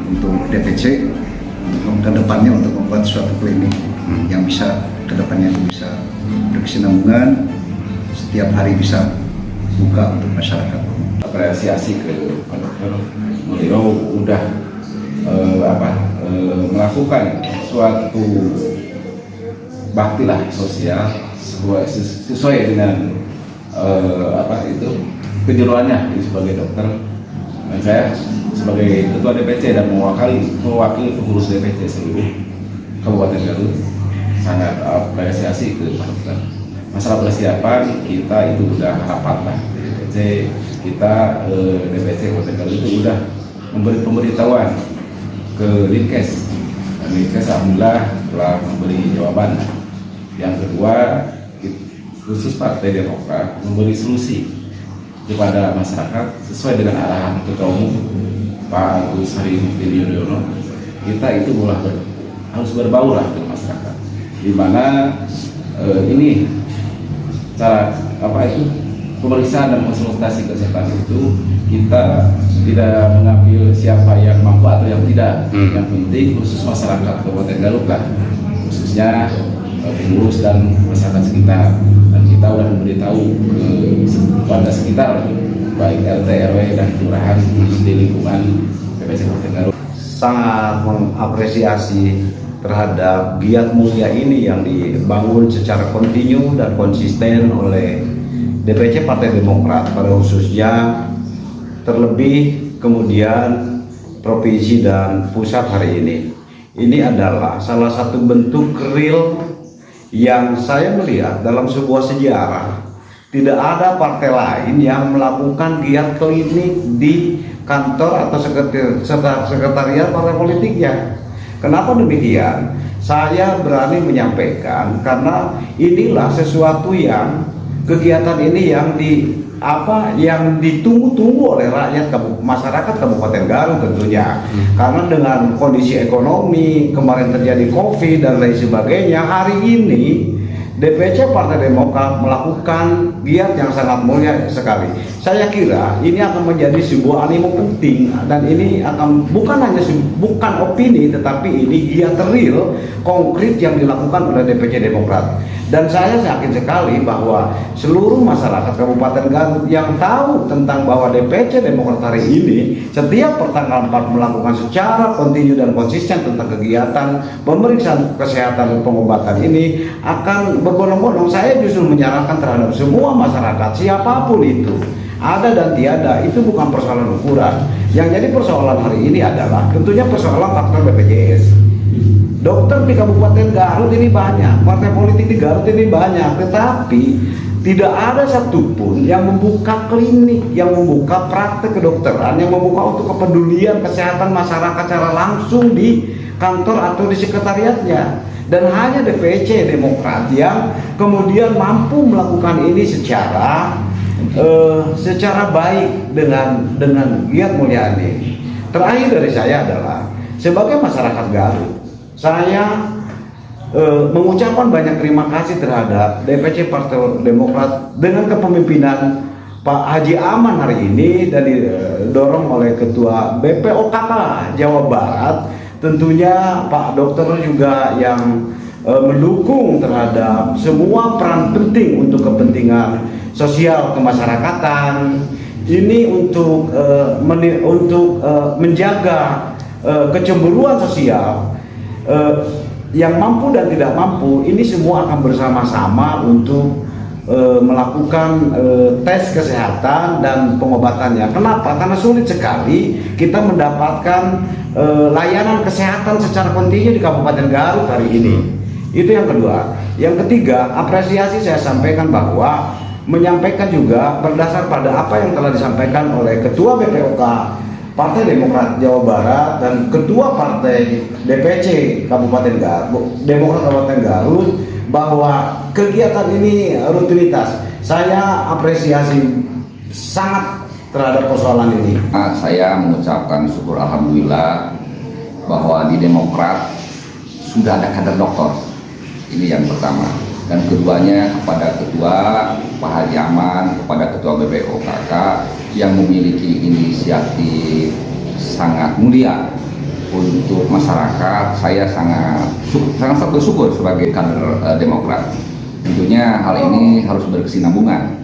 untuk DPC ke depannya untuk membuat suatu klinik yang bisa ke depannya itu bisa berkesinambungan, setiap hari bisa buka untuk masyarakat. Apresiasi ke Pak Dokter, beliau udah melakukan suatu bakti lah sosial sesuai dengan kejenuhannya sebagai dokter. Dan saya sebagai ketua DPC dan mewakili pengurus DPC seluruh Kabupaten Garut sangat apresiasi ke Pak Dokter. Masalah persiapan kita itu udah rapat lah di DPC. Kita DPC Kabupaten Garut itu udah memberi pemberitahuan ke Dinkes. Dan Dinkes alhamdulillah telah memberi jawaban. Yang kedua, khusus Partai Demokrat memberi solusi kepada masyarakat sesuai dengan arahan Ketua Umum Pak Agus Harimurti Yudhoyono. Kita itu harus berbaur lah dengan masyarakat, di mana ini cara pemeriksaan dan konsultasi kesehatan itu kita tidak mengambil siapa yang mampu atau yang tidak. Yang penting khusus masyarakat Kabupaten Garut lah, khususnya pengurus dan masyarakat sekitar. Dan kita sudah memberitahu ke warga sekitar, baik RT, RW dan kelurahan di lingkungan PPC Kabupaten Garut. Sangat mengapresiasi terhadap giat mulia ini yang dibangun secara kontinu dan konsisten oleh DPC Partai Demokrat pada khususnya, terlebih kemudian provinsi dan pusat hari ini. Ini adalah salah satu bentuk real yang saya melihat dalam sebuah sejarah. Tidak ada partai lain yang melakukan giat klinik di kantor atau sekretariat partai politiknya. Kenapa demikian? Saya berani menyampaikan karena inilah sesuatu yang kegiatan ini yang ditunggu-tunggu oleh rakyat masyarakat Kabupaten Garut tentunya. Karena dengan kondisi ekonomi kemarin terjadi Covid dan lain sebagainya, hari ini DPC Partai Demokrat melakukan giat yang sangat mulia sekali. Saya kira ini akan menjadi sebuah animo penting, dan ini akan bukan opini, tetapi ini giat real konkret yang dilakukan oleh DPC Demokrat. Dan saya yakin sekali bahwa seluruh masyarakat Kabupaten Garut yang tahu tentang bahwa DPC Demokrat hari ini setiap pertanggal 4 melakukan secara kontinu dan konsisten tentang kegiatan pemeriksaan kesehatan dan pengobatan ini akan berbondong-bondong. Saya justru menyarankan terhadap semua masyarakat, siapapun itu, ada dan tiada, itu bukan persoalan ukuran. Yang jadi persoalan hari ini adalah tentunya persoalan faktor BPJS. Dokter di Kabupaten Garut ini banyak, partai politik di Garut ini banyak, tetapi tidak ada satupun yang membuka klinik, yang membuka praktek kedokteran, yang membuka untuk kepedulian kesehatan masyarakat secara langsung di kantor atau di sekretariatnya. Dan hanya DPC Demokrat yang kemudian mampu melakukan ini secara baik dengan giat mulia ini. Terakhir dari saya adalah sebagai masyarakat Garut, saya mengucapkan banyak terima kasih terhadap DPC Partai Demokrat dengan kepemimpinan Pak Haji Aman hari ini, dan didorong oleh Ketua BPOKK Jawa Barat. Tentunya Pak Dokter juga yang mendukung terhadap semua peran penting untuk kepentingan sosial kemasyarakatan ini untuk menjaga kecemburuan sosial. Yang mampu dan tidak mampu ini semua akan bersama-sama untuk melakukan tes kesehatan dan pengobatannya. Kenapa? Karena sulit sekali kita mendapatkan layanan kesehatan secara kontinu di Kabupaten Garut hari ini. Itu yang kedua. Yang ketiga, apresiasi saya sampaikan bahwa menyampaikan juga berdasar pada apa yang telah disampaikan oleh Ketua BPOK Partai Demokrat Jawa Barat dan Ketua Partai DPC Kabupaten Garut, Demokrat Kabupaten Garut, bahwa kegiatan ini rutinitas. Saya apresiasi sangat terhadap persoalan ini. Saya mengucapkan syukur alhamdulillah bahwa di Demokrat sudah ada kader dokter. Ini yang pertama. Dan keduanya kepada Ketua Pak Haji Aman, kepada Ketua BPOKK yang memiliki inisiatif sangat mulia untuk masyarakat, saya sangat bersyukur sebagai kader Demokrat. Tentunya hal ini harus berkesinambungan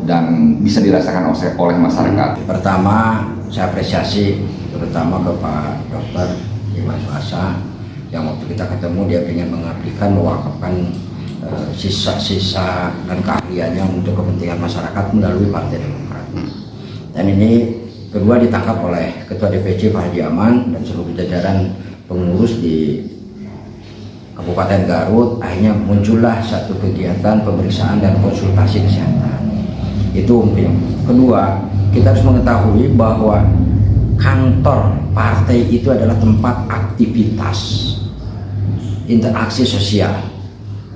dan bisa dirasakan oleh masyarakat. Pertama, saya apresiasi terutama ke Pak Dr. Iwan Swasa yang waktu kita ketemu dia ingin mengabdikan, mewakafkan sisa-sisa dan keahliannya untuk kepentingan masyarakat melalui Partai Demokrat. Dan ini kedua ditangkap oleh Ketua DPC Pak Haji Aman dan seluruh jajaran pengurus di Kabupaten Garut. Akhirnya muncullah satu kegiatan pemeriksaan dan konsultasi kesehatan. Itu mungkin. Kedua, kita harus mengetahui bahwa kantor partai itu adalah tempat aktivitas interaksi sosial,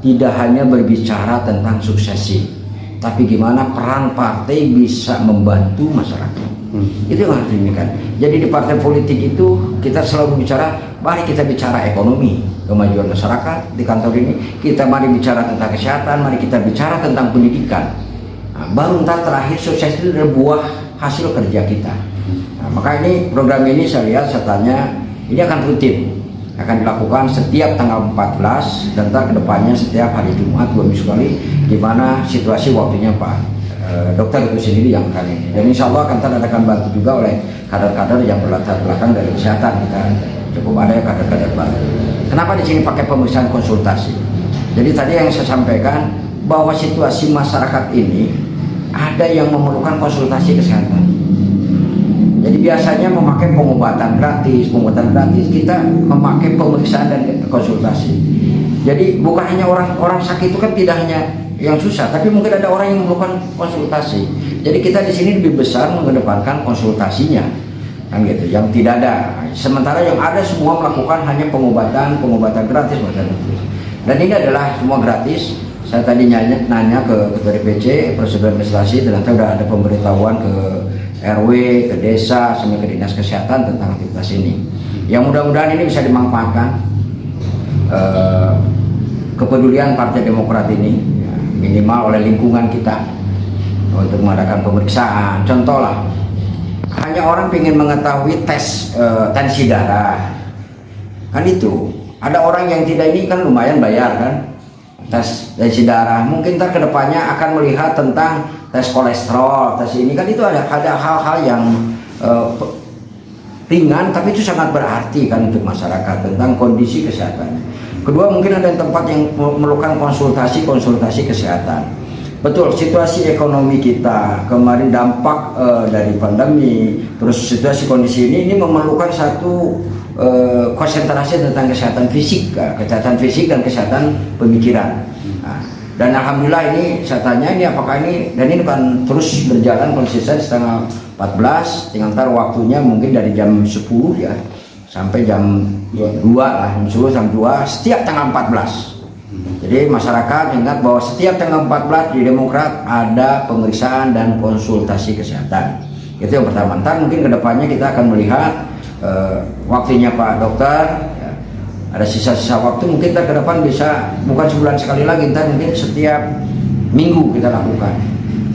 tidak hanya berbicara tentang suksesi, tapi gimana peran partai bisa membantu masyarakat. Itu yang harus diinginkan. Jadi di partai politik itu kita selalu bicara, mari kita bicara ekonomi, kemajuan masyarakat. Di kantor ini kita mari bicara tentang kesehatan, mari kita bicara tentang pendidikan. Nah, baru ntar terakhir sukses itu adalah buah hasil kerja kita. Nah, maka ini program ini saya lihat sertanya ini akan rutin, akan dilakukan setiap tanggal 14 dan ntar kedepannya setiap hari Jumat 2 minggu sekali, di mana situasi waktunya Pak dokter itu sendiri yang akan ini. Dan insya Allah akan akan bantu juga oleh kader-kader yang berlatar belakang dari kesehatan. Kita cukup ada kader-kader baru. Kenapa di sini pakai pemeriksaan konsultasi? Jadi tadi yang saya sampaikan bahwa situasi masyarakat ini ada yang memerlukan konsultasi kesehatan. Jadi biasanya memakai pengobatan gratis, kita memakai pemeriksaan dan konsultasi. Jadi bukan hanya orang sakit itu kan tidak hanya yang susah, tapi mungkin ada orang yang memerlukan konsultasi. Jadi kita di sini lebih besar mengedepankan konsultasinya, kan gitu. Yang tidak ada, sementara yang ada semua melakukan hanya pengobatan gratis, Dan ini adalah semua gratis. Saya tadi nanya ke Ketua DPC, prosedur administrasi, ternyata sudah ada pemberitahuan ke RW, ke desa, sampai ke dinas kesehatan tentang aktivitas ini. Yang mudah-mudahan ini bisa dimanfaatkan kepedulian Partai Demokrat ini, ya, minimal oleh lingkungan kita untuk mengadakan pemeriksaan. Contoh lah, hanya orang ingin mengetahui tes tensi darah, kan itu. Ada orang yang tidak ini kan lumayan bayar kan, tes tensi darah. Mungkin ntar kedepannya akan melihat tentang tes kolesterol, tes ini kan, itu ada hal-hal yang ringan tapi itu sangat berarti kan untuk masyarakat tentang kondisi kesehatan. Kedua, mungkin ada tempat yang memerlukan konsultasi kesehatan. Betul, situasi ekonomi kita kemarin dampak dari pandemi, terus situasi kondisi ini memerlukan satu konsentrasi tentang kesehatan fisik dan kesehatan pemikiran. Nah, dan alhamdulillah ini saya tanya ini apakah ini, dan ini kan terus berjalan konsisten setengah 14, tinggal ntar waktunya mungkin dari jam 10 ya sampai jam 2 lah, jam 10 sampai 2 setiap tanggal 14. Jadi masyarakat ingat bahwa setiap tanggal 14 di Demokrat ada pemeriksaan dan konsultasi kesehatan. Itu yang pertama. Ntar mungkin kedepannya kita akan melihat waktunya Pak Dokter, ya, ada sisa-sisa waktu, mungkin kita ke depan bisa bukan sebulan sekali lagi, ntar mungkin setiap minggu kita lakukan,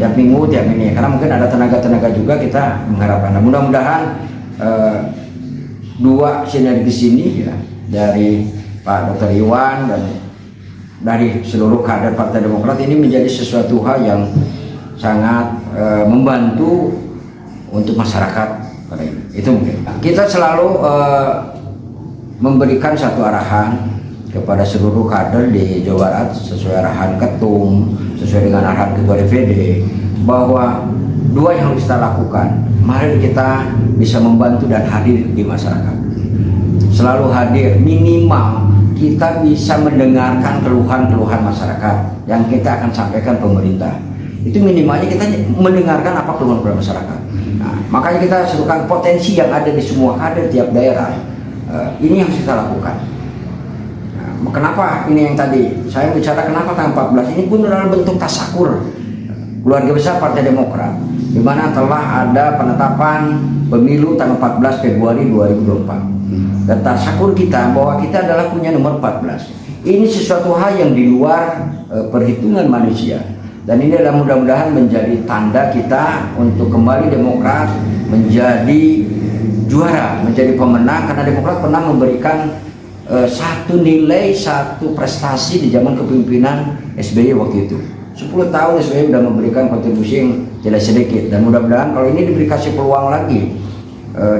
tiap minggu, tiap ini, karena mungkin ada tenaga-tenaga juga kita mengharapkan. Nah, mudah-mudahan dua sinergis ini ya, dari Pak Dr. Iwan dan dari seluruh kader Partai Demokrat ini menjadi sesuatu hal yang sangat membantu untuk masyarakat. Itu mungkin kita selalu memberikan satu arahan kepada seluruh kader di Jawa Barat sesuai arahan ketum, sesuai dengan arahan ketua DPD, bahwa dua yang harus kita lakukan, mari kita bisa membantu dan hadir di masyarakat, selalu hadir, minimal kita bisa mendengarkan keluhan-keluhan masyarakat yang kita akan sampaikan pemerintah. Itu minimalnya kita mendengarkan apa keluhan-keluhan masyarakat. Nah, makanya kita serukan potensi yang ada di semua kader tiap daerah. Ini yang kita lakukan. Nah, kenapa ini yang tadi saya bicara kenapa tanggal 14 ini pun adalah bentuk tasakur keluarga besar Partai Demokrat, di mana telah ada penetapan pemilu tanggal 14 Februari 2024 dan tasakur kita bahwa kita adalah punya nomor 14. Ini sesuatu hal yang di luar perhitungan manusia. Dan ini adalah mudah-mudahan menjadi tanda kita untuk kembali Demokrat menjadi juara, menjadi pemenang, karena Demokrat pernah memberikan satu nilai, satu prestasi di zaman kepemimpinan SBY waktu itu. 10 tahun SBY sudah memberikan kontribusi yang tidak sedikit, dan mudah-mudahan kalau ini dikasih peluang lagi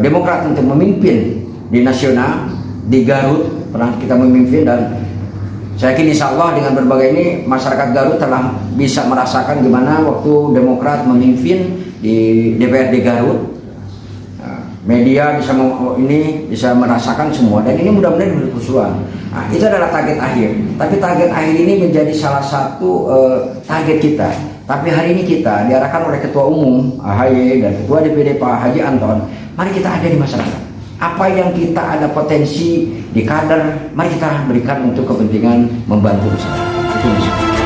Demokrat untuk memimpin di nasional, di Garut pernah kita memimpin, dan saya yakin insya Allah dengan berbagai ini masyarakat Garut telah bisa merasakan gimana waktu Demokrat memimpin di DPRD Garut. Media bisa merasakan semua, dan ini mudah-mudahan berkesudahan. Nah, itu adalah target akhir. Tapi target akhir ini menjadi salah satu target kita. Tapi hari ini kita diarahkan oleh Ketua Umum AHY dan Ketua DPD Pak Haji Anton. Mari kita ada di masyarakat. Apa yang kita ada potensi di kader, mari kita berikan untuk kepentingan membantu masyarakat. Itu masyarakat.